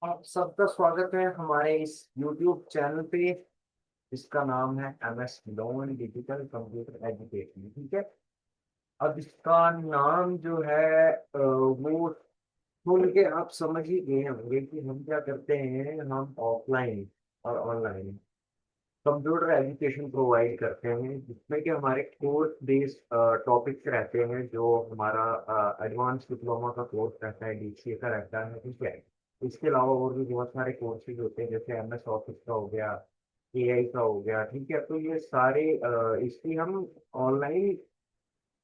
आप सबका स्वागत है हमारे इस YouTube चैनल पे। इसका नाम है MS loan digital computer education. ठीक है। अब इसका नाम जो है वो सुन के आप समझ ही गए होंगे कि हम क्या करते हैं। हम ऑफलाइन और ऑनलाइन कंप्यूटर एजुकेशन प्रोवाइड करते हैं, जिसमें कि हमारे कोर्स बेस्ड टॉपिक्स रहते हैं। जो हमारा एडवांस डिप्लोमा का कोर्स रहता है, DCA का रहता है। ठीक है। इसके अलावा और भी बहुत सारे कोर्सेज होते हैं, जैसे MS ऑफिस का हो गया, AI का हो गया। ठीक है। तो ये सारे इसकी हम ऑनलाइन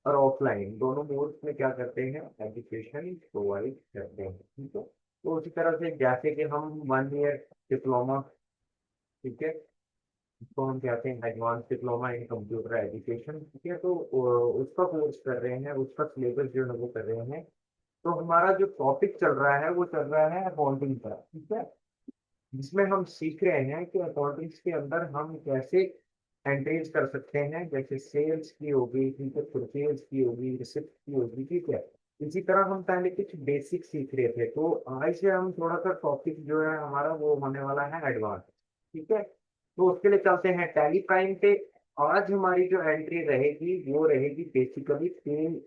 और ऑफलाइन दोनों मोड्स में क्या करते हैं, एजुकेशन प्रोवाइड करते हैं। ठीक है। तो उसी तरह से जैसे कि हम 1 ईयर डिप्लोमा, ठीक है, इसको हम कहते हैं advance diploma in computer education. ठीक है। तो उसका कोर्स कर रहे हैं, उसका सिलेबस जो है वो कर रहे हैं। तो हमारा जो टॉपिक चल रहा है वो चल रहा है अकाउंटिंग का। ठीक है। जिसमें हम सीख रहे हैं कि अकाउंटिंग्स के अंदर हम कैसे एंट्रीज कर सकते हैं, जैसे सेल्स की होगी, ठीक है, परचेज की होगी, रिसिप्ट की होगी। ठीक है। इसी तरह हम पहले कुछ बेसिक सीख रहे थे, तो आज से हम थोड़ा सा टॉपिक जो है हमारा वो होने वाला है एडवांस। ठीक है। तो उसके लिए चलते हैं टैली प्राइम पे। आज हमारी जो एंट्री रहेगी वो रहेगी बेसिकली 3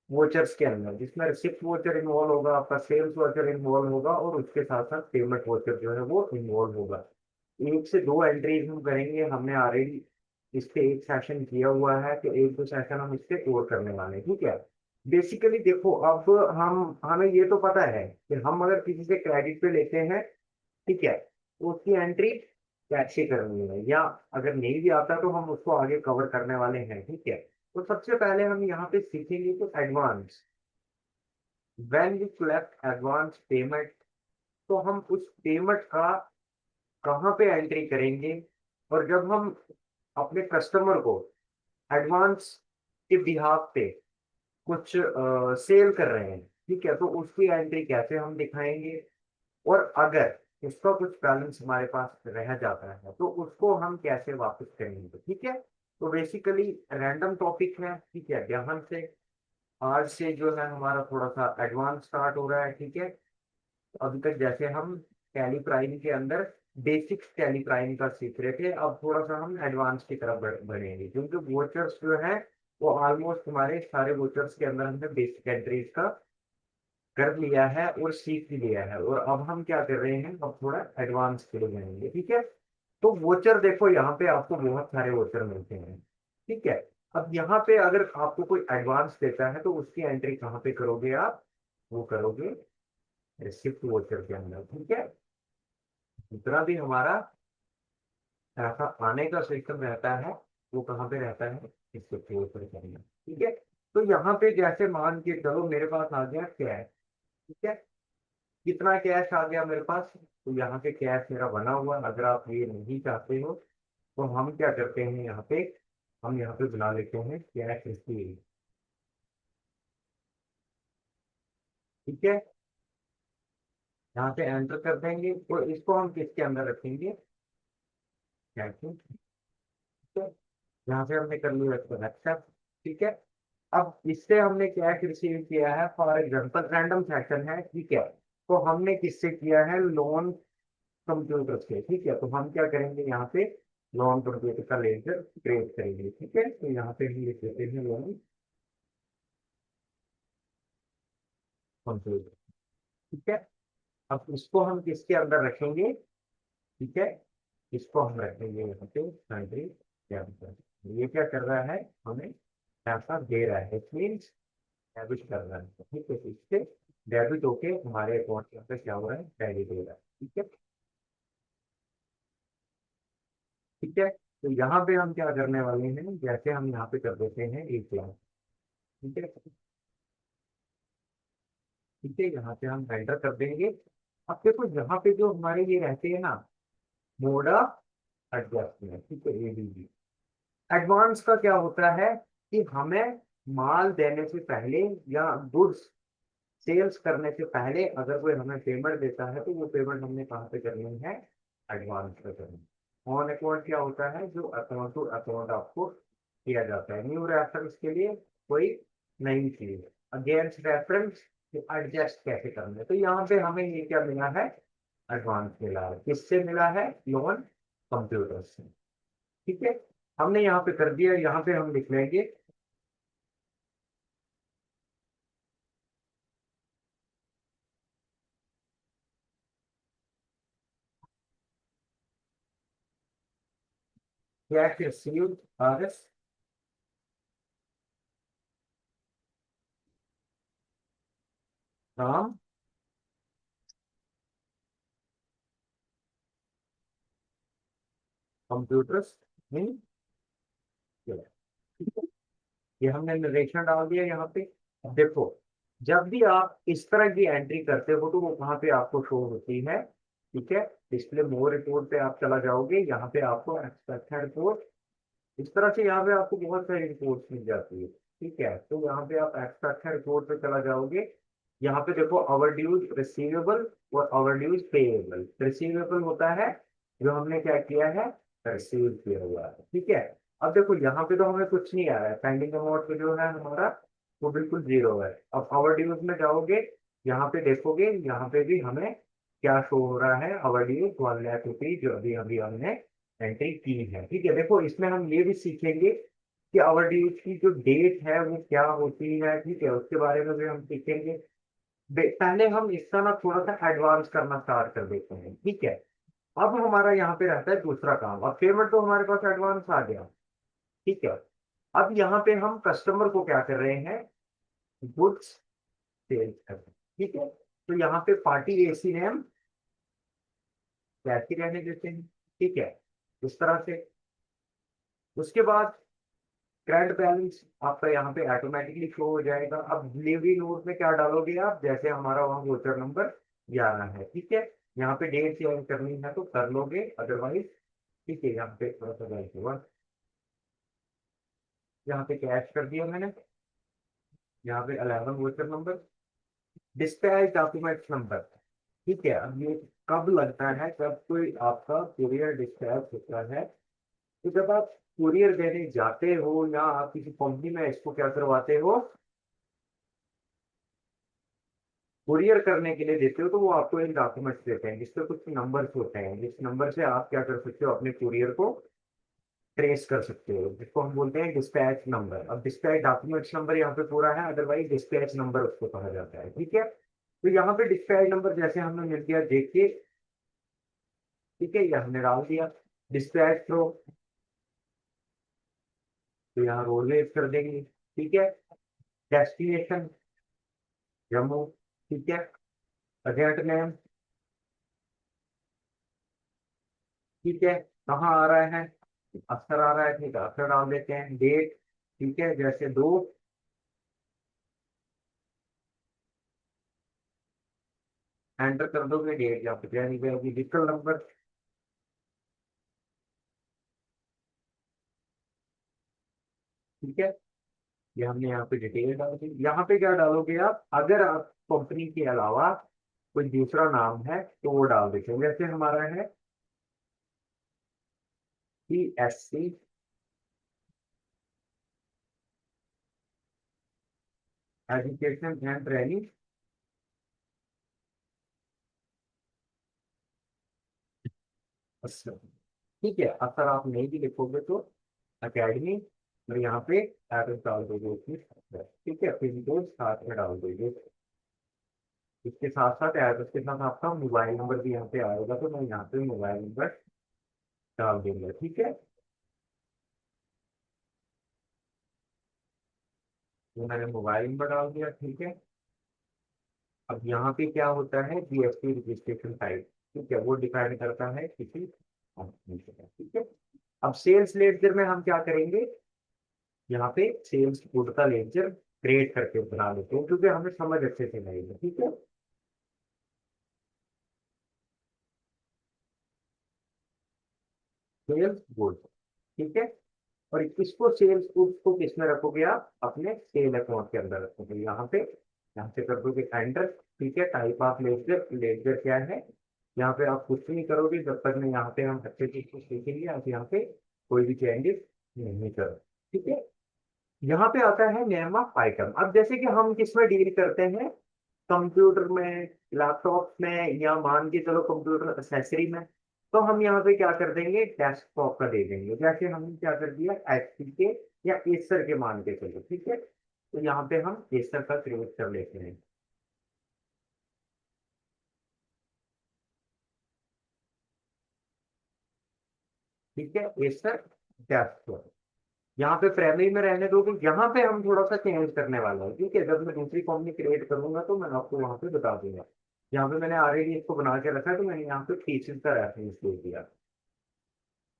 वोचर्स के अंदर, जिसमें रिसिप्ट वोचर इन्वॉल्व होगा, आपका सेल्स वोचर इन्वॉल्व होगा, और उसके साथ साथ पेमेंट वोचर जो है वो इन्वॉल्व होगा। 1 से 2 एंट्रीज हम करेंगे। हमने ऑलरेडी इस पे एक सेशन किया हुआ है, तो 1-2 सेशन हम इस पे और करने वाले हैं। ठीक है। बेसिकली देखो, अब हम हमें ये तो पता है कि हम अगर किसी से क्रेडिट पे लेते हैं, ठीक है, तो उसकी एंट्री कैसे करनी है, या अगर नहीं भी आता तो हम उसको आगे कवर करने वाले हैं। ठीक है। तो सबसे पहले हम यहाँ पे सीखेंगे तो advance, when we collect advance payment, तो हम उस पेमेंट का कहाँ पे एंट्री करेंगे। और जब हम अपने कस्टमर को एडवांस के बिहाफ पे कुछ सेल कर रहे हैं, ठीक है, तो उसकी एंट्री कैसे हम दिखाएंगे। और अगर उसका कुछ बैलेंस हमारे पास रह जाता है तो उसको हम कैसे वापस करेंगे। ठीक है। तो बेसिकली रैंडम टॉपिक है। ठीक है। ध्यान से, आज से जो है हमारा थोड़ा सा एडवांस स्टार्ट हो रहा है। ठीक है। अभी तक जैसे हम टैली प्राइम के अंदर बेसिक्स टैली प्राइम का सीख रहे थे, अब थोड़ा सा हम एडवांस की तरफ बढ़ेंगे, क्योंकि वोचर्स जो है वो ऑलमोस्ट हमारे सारे वोचर्स के अंदर हमने बेसिक एंट्रीज का कर लिया है और सीख भी लिया है। और अब हम क्या कर रहे हैं, अब थोड़ा एडवांस के लिए जाएंगे। ठीक है। तो वोचर देखो, यहाँ पे आपको बहुत सारे वोचर मिलते हैं। ठीक है। अब यहाँ पे अगर आपको कोई एडवांस देता है तो उसकी एंट्री कहाँ पे करोगे आप, वो करोगे रिसिप्ट वोचर के अंदर। ठीक है। जितना भी हमारा ऐसा आने का सिस्टम रहता है वो कहाँ पे रहता है, रिसिप्ट वोचर के अंदर। ठीक है। तो यहाँ पे जैसे मान के चलो मेरे पास आ गया कैश। ठीक है। कितना कैश आ गया मेरे पास, तो यहाँ पे कैश मेरा बना हुआ। अगर आप ये नहीं चाहते हो तो हम क्या करते हैं, यहाँ पे हम यहाँ पे बना लेते हैं कैश रिसीव। ठीक है। यहाँ पे एंटर कर देंगे, तो इसको हम किसके अंदर रखेंगे, कैश। ठीक है। यहाँ से हमने कर लिया इसको एक्सेप्ट। ठीक है। अब इससे हमने कैश रिसीव किया है, फॉर एग्जाम्पल रैंडम सेक्शन है। ठीक है। तो हमने किससे किया है, लोन कंप्यूटर से। ठीक है। तो हम क्या करेंगे, यहाँ पे लोन कंप्यूटर का लेकर क्रिएट करेंगे। ठीक है। तो यहाँ पे हम लिख देते हैं लोन कंप्यूटर। ठीक है। अब इसको हम किसके अंदर रखेंगे, ठीक है, इसको हम रखेंगे यहाँ पे कंट्री के अंदर। ये क्या कर रहा है, हमें पैसा दे रहा है, इट मीन्स डेबिट कर रहा है। ठीक है। तो इससे डेबिट होके हमारे अकाउंट के अंदर क्या हो रहा है, क्रेडिट हो रहा है। ठीक है। ठीक है। तो यहाँ पे हम क्या करने वाले हैं, जैसे हम यहाँ पे कर देते हैं 1 लाख। ठीक है। ठीक है। यहाँ पे हम एंटर कर देंगे। अब देखो यहाँ पे जो हमारे ये रहते हैं ना, मोड ऑफ एडजस्टमेंट। ठीक है, ADB। एडवांस का क्या होता है कि हमें माल देने से पहले या गुड्स सेल्स करने से पहले अगर कोई हमें पेमेंट देता है तो वो पेमेंट हमने कहाँ पे करनी है, एडवांस पे करनी है। ऑन अकाउंट क्या होता है, जो अकाउंट टू अकाउंट आपको किया जाता है। न्यू रेफरेंस के लिए कोई नई चीज, अगेंस्ट रेफरेंस एडजस्ट कैसे करना है। तो यहाँ पे हमें ये क्या मिला है, एडवांस मिला है, किससे मिला है? लोन कंप्यूटर से। ठीक है, हमने यहाँ पे कर दिया, यहाँ पे हम लिख लेंगे cash received RS from computers in Kerala. ठीक है, ये हमने नरेशन डाल दिया यहाँ पे। अब देखो, जब भी आप इस तरह की एंट्री करते हो तो वो कहाँ पे आपको शो होती है? ठीक है, डिस्प्ले मोर रिपोर्ट पे आप चला जाओगे, यहाँ पे आपको एक्सपेक्टेड रिपोर्ट, इस तरह से यहाँ पे आपको बहुत सारी रिपोर्ट्स मिल जाती है। ठीक है, तो यहाँ पे आप एक्सपेक्टेड रिपोर्ट पे चला जाओगे। यहाँ पे देखो ओवर ड्यूज रिसीवेबल और ओवर ड्यूज पेएबल। रिसीवेबल होता है जो हमने क्या किया है, रिसीव किया हुआ है। ठीक है, अब देखो यहाँ पे तो हमें कुछ नहीं आ रहा है, पेंडिंग अमाउंट पे जो है हमारा वो बिल्कुल जीरो है। अब ओवर ड्यूज में जाओगे, यहाँ पे देखोगे, यहाँ पे भी हमें क्या शो हो रहा है, ओवर ड्यूज 1 लाख रुपीज जो अभी अभी हमने एंट्री की है। ठीक है, देखो इसमें हम ये भी सीखेंगे कि ओवर ड्यूज की जो डेट है वो क्या होती है। ठीक है, उसके बारे में भी हम सीखेंगे। पहले हम इसका ना थोड़ा सा एडवांस करना स्टार्ट कर देते हैं। ठीक है, अब हमारा यहाँ पे रहता है दूसरा काम। अब पेमेंट तो हमारे पास एडवांस आ गया। ठीक है, अब यहाँ पे हम कस्टमर को क्या कर रहे हैं, गुड्स सेल्स कर रहे हैं। ठीक है, तो यहाँ पे पार्टी एसी नेम वैसे रहने देते हैं। ठीक है, इस तरह से। उसके बाद करंट बैलेंस आपका यहाँ पे ऑटोमेटिकली शो हो जाएगा। अब डिलीवरी नोट में क्या डालोगे आप, जैसे हमारा वहाँ वोचर नंबर 11 है। ठीक है, यहाँ पे डेट चेंज करनी है तो कर लोगे, अदरवाइज ठीक है, यहाँ पे थोड़ा सा गलत हुआ, यहाँ पे कैश कर दिया मैंने। यहाँ पे 11 voucher number, dispatch document number. ठीक है, अब ये कब लगता है, जब कोई आपका कुरियर डिस्पैच होता है, तो जब आप कुरियर देने जाते हो या आप किसी कंपनी में इसको क्या करवाते हो, कुरियर करने के लिए देते हो, तो वो आपको एक डॉक्यूमेंट्स देते हैं जिसपे कुछ नंबर्स होते हैं, जिस नंबर से आप क्या कर सकते हो, अपने कुरियर को ट्रेस कर सकते हो, जिसको हम बोलते हैं डिस्पैच नंबर। अब डिस्पैच डॉक्यूमेंट्स नंबर यहाँ पे पूरा है, अदरवाइज डिस्पैच नंबर उसको कहा जाता है। ठीक है, तो यहाँ पे डिस्पैच नंबर जैसे हमें मिल गया, देखिए। ठीक है, ये हमने डाल दिया। डिस्पैच थ्रो, तो यहाँ रोडवेज कर देंगे। ठीक है, डेस्टिनेशन जम्मू। ठीक है, एजेंट नेम, ठीक है, कहाँ आ रहा है, अक्षर आ रहा है, ठीक है, अक्षर डाल देते हैं। डेट, ठीक है, जैसे 2, एंटर कर दोगे, डेट यहाँ पे जानी जाएगी। व्हीकल नंबर, ठीक है, ये हमने यहाँ पे डिटेल डाल दी। यहाँ पे क्या डालोगे आप, अगर आप कंपनी के अलावा कोई दूसरा नाम है तो वो डाल देते हैं। जैसे हमारा है CSC एजुकेशन एंड ट्रेनिंग। अच्छा, ठीक है, अगर आप नहीं भी लिखोगे तो अकेडमी, और यहाँ पे एड्रेस डाल दोगे उसमें। ठीक है, पिन कोड साथ में डाल दोगे। इसके साथ साथ एड्रेस के साथ आपका मोबाइल नंबर भी यहाँ पे आएगा, तो मैं यहाँ पे मोबाइल नंबर डाल दूंगा। ठीक है, तो मैंने मोबाइल नंबर डाल दिया। ठीक है, अब यहाँ पे क्या होता है, GST रजिस्ट्रेशन टाइप। ठीक है, वो डिपेंड करता है किसी कंपनी से। ठीक है, अब सेल्स लेडजर में हम क्या करेंगे, यहाँ पे सेल्स गुड का लेडजर क्रिएट करके बना लेते हैं, क्योंकि हमें समझ अच्छे से नहीं है। ठीक है, सेल्स गुड। ठीक है, और इसको सेल्स गुड को किसमें रखोगे आप, अपने सेल अकाउंट के अंदर रखोगे। यहाँ से कर दोगे एंटर। ठीक है, टाइप ऑफ लेडजर, लेडजर क्या है, यहाँ पे आप कुछ भी नहीं करोगे जब तक मैं यहाँ पे हम अच्छे चीज को सीखेंगे। आप यहाँ पे कोई भी चेंजेस नहीं करो। ठीक है, यहाँ पे आता है नेम ऑफ आइटम। अब जैसे कि हम किसमें डील करते हैं, कंप्यूटर में, लैपटॉप में, या मान के चलो कंप्यूटर एक्सेसरी में, तो हम यहाँ पे क्या कर देंगे, डेस्कटॉप का दे देंगे। जैसे हमने क्या कर दिया, एचपी के या एसर के मान के चलो, ठीक है, तो यहाँ पे हम एसर का क्रिएट कर लेते हैं। ठीक है, एसर डेस्कटॉप यहाँ पे प्राइमरी में रहने दोगे, यहाँ पे हम थोड़ा सा चेंज करने वाला है। ठीक है, जब मैं दूसरी कंपनी क्रिएट करूंगा तो मैं आपको वहां पे बता दूंगा। यहाँ पे मैंने ऑलरेडी इसको बना के रखा है, तो मैंने यहाँ पे पीसेस का रेफरेंस दे दिया।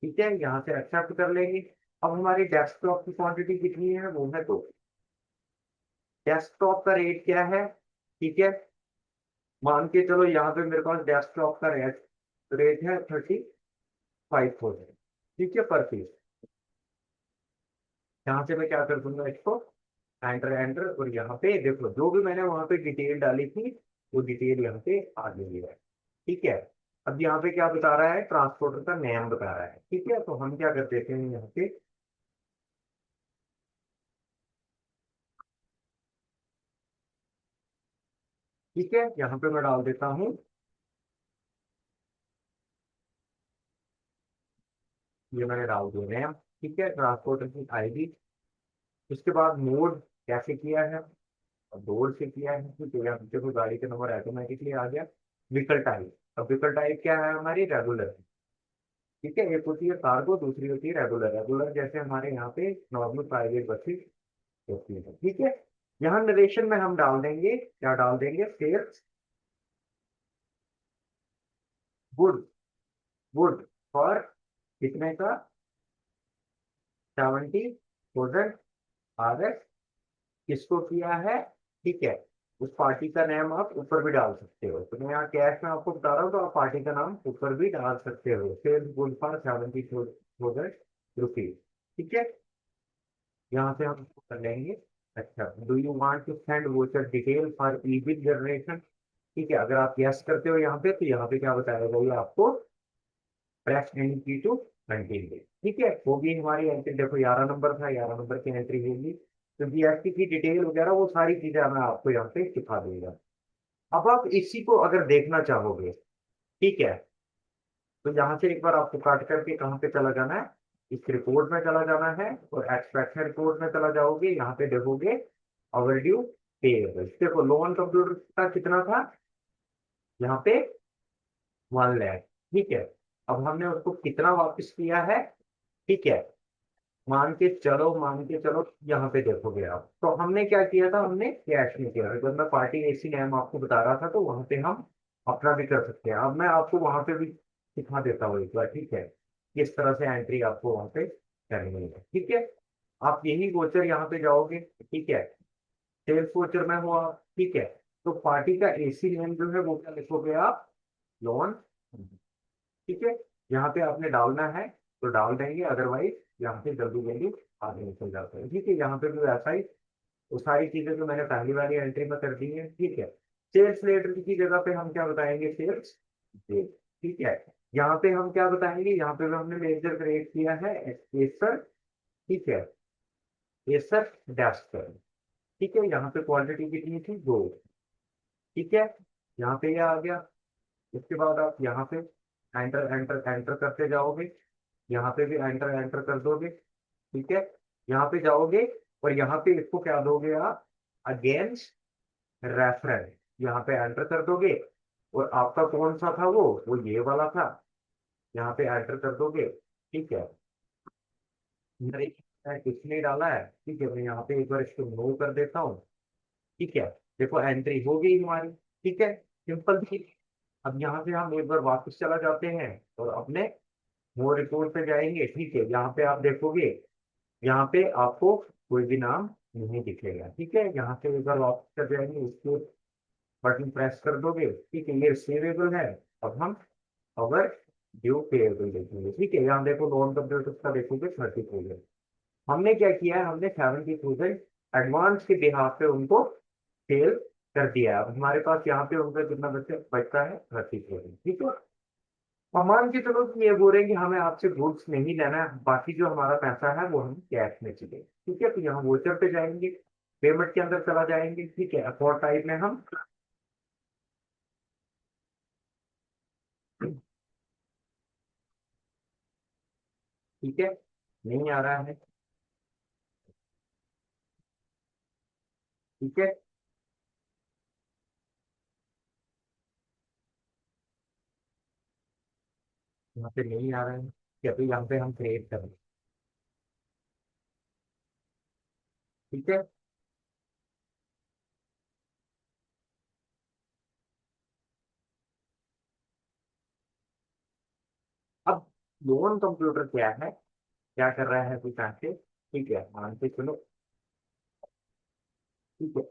ठीक है, यहाँ से एक्सेप्ट कर लेंगे। अब हमारी डेस्कटॉप की क्वांटिटी कितनी है, वो है 2। डेस्कटॉप का रेट क्या है, ठीक है, मान के चलो यहाँ पे मेरे पास डेस्कटॉप का रेट रेट है 35,000। ठीक है, पर पीस। यहाँ से मैं क्या कर दूंगा, इसको एंटर एंटर, और यहाँ पे देखो जो भी मैंने वहां पे डिटेल डाली थी, वो डिटेल यहाँ पे आ गई है। ठीक है, अब यहाँ पे क्या बता रहा है, ट्रांसपोर्टर का नेम बता रहा है। ठीक है, तो हम क्या कर देते हैं यहाँ पे, ठीक है, यहाँ पे मैं डाल देता हूँ, ये मैंने डाल दिया नेम। ठीक है, ट्रांसपोर्टर की आईडी, उसके बाद मोड कैसे किया है, और डोर से किया है, ठीक है, यहाँ पे कोई गाड़ी का नंबर ऑटोमेटिकली आ गया। व्हीकल टाइप, अब व्हीकल टाइप क्या है हमारी, रेगुलर। ठीक है, एक होती है कार्गो, दूसरी होती है रेगुलर। रेगुलर जैसे हमारे यहाँ पे नॉर्मल प्राइवेट बसेस होती है। ठीक है, यहाँ नरेशन में हम डाल देंगे, क्या डाल देंगे, सेल्स गुड, गुड फॉर कितने का, 70,000 आरएस, किसको किया है। ठीक है, उस पार्टी का नाम आप ऊपर भी डाल सकते हो, तो मैं यहाँ कैश में आपको बता रहा हूँ, तो आप पार्टी का नाम ऊपर भी डाल सकते हो, सेल्स गुड फॉर 70,000 रुपीज। ठीक है, यहाँ से हम इसको कर लेंगे। अच्छा, do you want to send voucher detail for e bill generation. ठीक है, अगर आप यस करते हो यहाँ पे, तो यहाँ पे क्या बताएगा, ये आपको प्रेस एंड की टू कंटिन्यू। ठीक है, वो भी हमारी एंट्री, देखो 11 नंबर था, 11 नंबर की एंट्री होगी, तो जीएसटी की डिटेल वगैरह वो सारी चीजें मैं आपको यहाँ पे सिखा दूंगा। अब आप इसी को अगर देखना चाहोगे, ठीक है, तो यहाँ से एक बार आपको काट करके कहाँ पे चला जाना है, इस रिपोर्ट में चला जाना है, और एक्सपेक्शन रिपोर्ट में चला जाओगे, यहाँ पे देखोगे ओवरड्यू पेएबल। देखो लोन कंप्यूटर का कितना था, यहाँ पे 1 लाख। ठीक है, अब हमने उसको कितना वापस किया है। ठीक है, मान के चलो यहाँ पे देखोगे आप, तो हमने क्या किया था, हमने कैश में किया। जब मैं पार्टी एसी नैम आपको बता रहा था, तो वहां पे हम अपना भी कर सकते हैं। अब मैं आपको वहां पे भी सिखा देता हूँ एक बार। ठीक है, किस तरह से एंट्री आपको वहां पे करनी है। ठीक है, आप यही वोचर यहाँ पे जाओगे। ठीक है, सेल्स वोचर में हो आप। ठीक है, तो पार्टी का एसी नेम जो है वो क्या लिखोगे आप, लोन। ठीक है, यहाँ पे आपने डालना है तो डाल देंगे, अदरवाइज यहाँ पे जल्दी जल्दी आगे निकल जाते हैं। ठीक है, यहाँ पे भी वैसा ही, वो सारी चीजें जो मैंने पहली वाली एंट्री में कर दी है। ठीक है, सेल्स लेटर की जगह पे हम क्या बताएंगे, सेल्स डेट। ठीक है, यहाँ पे हम क्या बताएंगे, यहाँ पे भी हमने मेजर क्रिएट किया है एसर। ठीक है, एसर डेस्क। ठीक है, यहाँ पे क्वांटिटी कितनी थी, 2। ठीक है, यहाँ पे ये आ गया। इसके बाद आप यहाँ पे एंटर एंटर एंटर करते जाओगे, यहाँ पे भी एंटर एंटर कर दोगे। ठीक है, यहाँ पे जाओगे, और यहाँ पे इसको क्या दोगे आप, अगेंस्ट रेफरेंस, यहाँ पे एंटर कर दोगे। और आपका कौन सा था वो ये वाला था, यहाँ पे एंटर कर दोगे। ठीक है, मैंने कुछ नहीं डाला है। ठीक है, मैं यहाँ पे एक बार इसको नो कर देता हूँ। ठीक है, देखो एंट्री हो गई हमारी। ठीक है, सिंपल थी। अब यहाँ से हम एक बार वापस चला जाते हैं, और अपने मोर रिपोर्ट पे जाएंगे। ठीक है, यहाँ पे आप देखोगे, यहाँ पे आपको कोई भी नाम नहीं दिखेगा। ठीक है, यहाँ से एक बार वापस कर जाएंगे, उसको बटन प्रेस कर दोगे। ठीक है, ये रिसीवेबल है। अब हम अवर ड्यू पेएबल देखेंगे। ठीक है, यहाँ देखो लोन कंप्यूटर का देखोगे 30,000। हमने क्या किया है, हमने 70,000 एडवांस के बिहाफ पे उनको सेल कर दिया है। अब हमारे पास यहाँ पे उनका कितना बचता है, 30,000। ठीक है, और मान के चलो कि ये बोल रहे हैं कि हमें आपसे गुड्स नहीं लेना है, बाकी जो हमारा पैसा है वो हम कैश में चले। ठीक है, तो यहाँ वोचर पे जाएंगे, पेमेंट के अंदर चला जाएंगे। ठीक है, अकाउंट टाइप में हम ठीक है, नहीं आ रहा है। ठीक है, यहाँ पे नहीं आ रहा है, या तो यहाँ पे हम क्रिएट करें। ठीक है, अब लोन कंप्यूटर क्या है, क्या कर रहा है कुछ आके, ठीक है मान के चलो। ठीक है,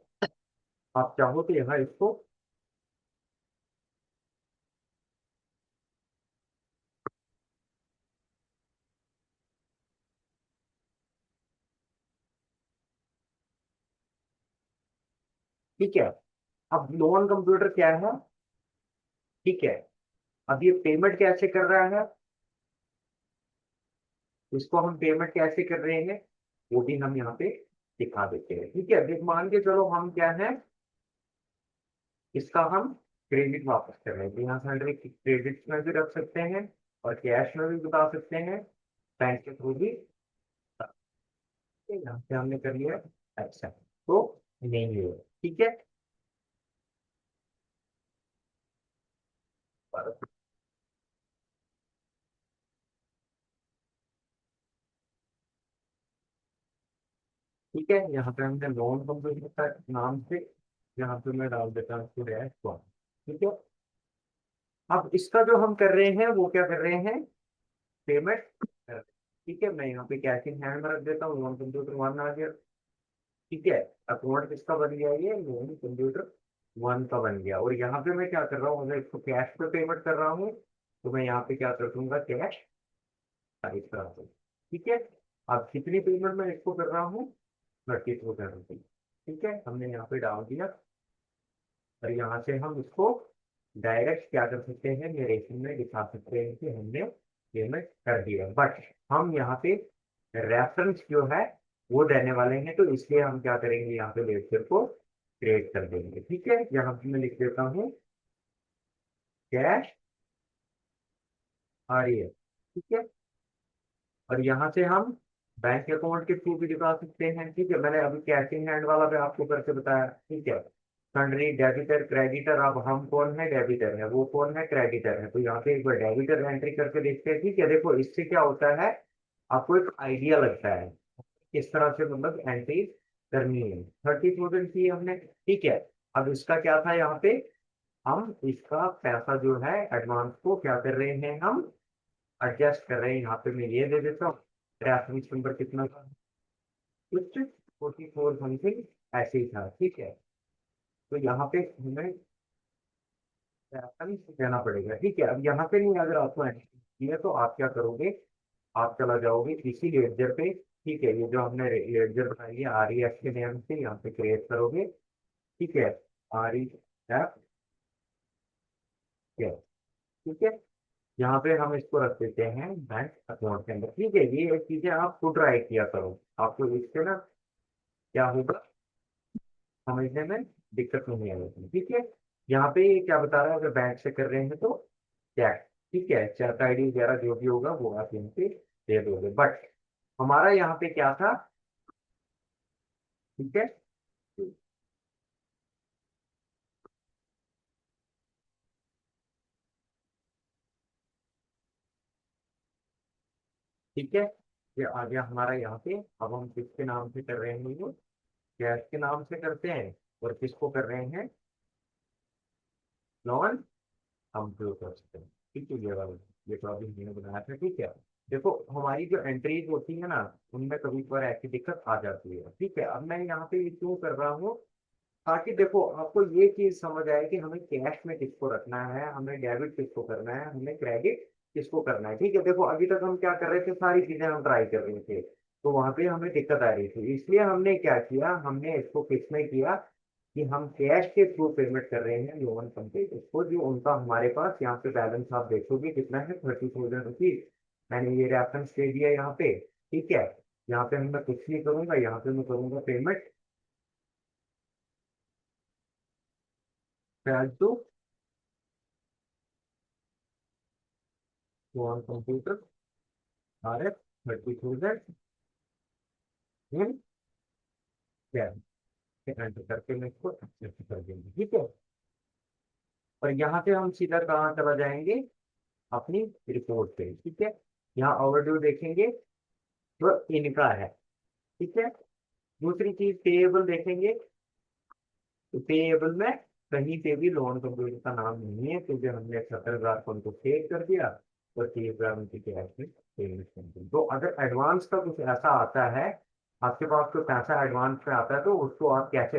आप चाहो तो यहाँ इसको, ठीक है, अब लोन कंप्यूटर क्या है, ठीक है, अब ये पेमेंट कैसे कर रहा है, इसको हम पेमेंट कैसे कर रहे हैं, वो भी हम यहाँ पे दिखा देते हैं। ठीक है, देख मान के चलो हम क्या है, इसका हम क्रेडिट वापस कर रहे हैं, तो यहाँ से हम क्रेडिट में भी रख सकते हैं और कैश में भी बता सकते हैं, बैंक के थ्रू भी। यहाँ से हमने कर लिया, अच्छा तो नहीं है। ठीक है, ठीक है, यहाँ पे हमने लोन कंप्यूटर का नाम से, यहाँ पे मैं डाल देता हूँ डैश वन। ठीक है, अब इसका जो हम कर रहे हैं वो क्या कर रहे हैं, पेमेंट कर रहे हैं। ठीक है, मैं यहाँ पे कैश इन हैंड में रख देता हूँ, लोन कंप्यूटर वन आ गया। ठीक है, अकाउंट किसका बन गया, ये लोन कंप्यूटर वन का बन गया। और यहाँ पे मैं क्या कर रहा हूँ, अगर इसको कैश पे पेमेंट कर रहा हूँ तो मैं यहाँ पे क्या कर दूंगा, कैश टाइप करा दूँ। ठीक है, अब कितनी पेमेंट मैं इसको कर रहा हूँ, 30,000 रुपये। ठीक है, हमने यहाँ पे डाल दिया, और यहाँ से हम इसको डायरेक्ट क्या कर सकते हैं, नरेशन में दिखा सकते हैं कि हमने पेमेंट कर दिया। बट हम यहाँ पे रेफरेंस जो है वो देने वाले हैं, तो इसलिए हम क्या करेंगे, यहाँ पे लेक्चर को क्रिएट कर देंगे। ठीक है, यहाँ पे मैं लिख देता हूँ कैश आ रही है। ठीक है, और यहाँ से हम बैंक अकाउंट के थ्रू भी दिखा सकते हैं। ठीक है, मैंने अभी कैशिंग हैंड वाला भी आपको करके बताया। ठीक है, सन्ड्री डेबिटर क्रेडिटर, अब हम कौन है, डेबिटर है, वो कौन है, क्रेडिटर है, तो यहाँ पे एक बार डेबिटर एंट्री करके देखते हैं। ठीक है, देखो इससे क्या होता है, आपको एक आइडिया लगता है किस तरह से मतलब एंट्री करनी है। 30,000 की हमने। ठीक है, अब इसका क्या था, यहाँ पे हम इसका पैसा जो है एडवांस को क्या कर रहे हैं, हम एडजस्ट कर रहे हैं। यहाँ पे मैं ये दे देता हूँ, रेफरेंस नंबर कितना था, कुछ 44 समथिंग ऐसे ही था। ठीक है, तो यहाँ पे हमें रेफरेंस देना पड़ेगा। ठीक है, अब यहाँ पे नहीं, अगर आपको एंट्री किया तो आप क्या करोगे, आप चला जाओगे इसी लेडजर पे। ठीक है, ये जो हमने लेडजर बनाई है आर ई एफ के नाम से, यहाँ पे क्रिएट करोगे। ठीक है, आर ई एफ, ठीक है, यहाँ पे हम इसको रख देते हैं बैंक अकाउंट के अंदर। ठीक है, ये चीजें आप खुद राइट किया करो, आपको इससे ना क्या होगा, समझने में दिक्कत नहीं आएगी। ठीक है, यहाँ पे ये क्या बता रहा है, अगर बैंक से कर रहे हैं तो चेक। ठीक है, चेक आईडी वगैरह जो भी होगा वो आप यहाँ पे दे दोगे। बट हमारा यहाँ पे क्या था, ठीक है, ठीक है, ये आ गया हमारा यहाँ पे। अब हम किसके नाम से कर रहे हैं, ये कैश के नाम से करते हैं, और किसको कर रहे हैं, नॉन कंप्यूटर से। ठीक है, ये वाला, ये तो अभी हमने बनाया था। ठीक है, देखो हमारी जो एंट्रीज होती है ना, उनमें कभी कभार ऐसी दिक्कत आ जाती है। ठीक है, अब मैं यहाँ पे ये क्यों कर रहा हूँ, ताकि देखो आपको ये चीज समझ आए कि हमें कैश में किसको रखना है, हमें डेबिट किसको करना है, हमें क्रेडिट किसको करना है। ठीक है, देखो अभी तक हम क्या कर रहे थे, सारी चीजें हम ट्राई कर रहे थे, तो वहां पे हमें दिक्कत आ रही थी, इसलिए हमने क्या किया, हमने इसको किस में किया कि हम कैश के थ्रू पेमेंट कर रहे हैं लोन कंप्नी उसको, जो उनका हमारे पास यहाँ पे बैलेंस आप देखोगे कितना है, 30,000 रुपीज। मैंने ये रेफरेंस दे दिया यहाँ पे। ठीक है, यहाँ पे मैं कुछ नहीं करूंगा, यहाँ पे मैं करूंगा पेमेंट टू लोन कंप्यूटर, 30,000 क्या एंटर करके मैं इसको एक्सेप्ट कर देंगे, ठीक है। और यहाँ से हम सीधा कहाँ चला जाएंगे, अपनी रिपोर्ट पे, ठीक है। यहाँ ओवरड्यू देखेंगे तो इनका है, ठीक है। दूसरी चीज पेएबल देखेंगे, तो पेएबल में कहीं पे भी लोन कंप्यूटर का नाम नहीं है, क्योंकि हमने 70,000 को उनको पेड कर दिया, तो 30,000 उनकी क्या है, पेमेंट कर। तो अगर एडवांस का कुछ ऐसा आता है, आपके पास कोई पैसा एडवांस में आता है, तो उसको आप कैसे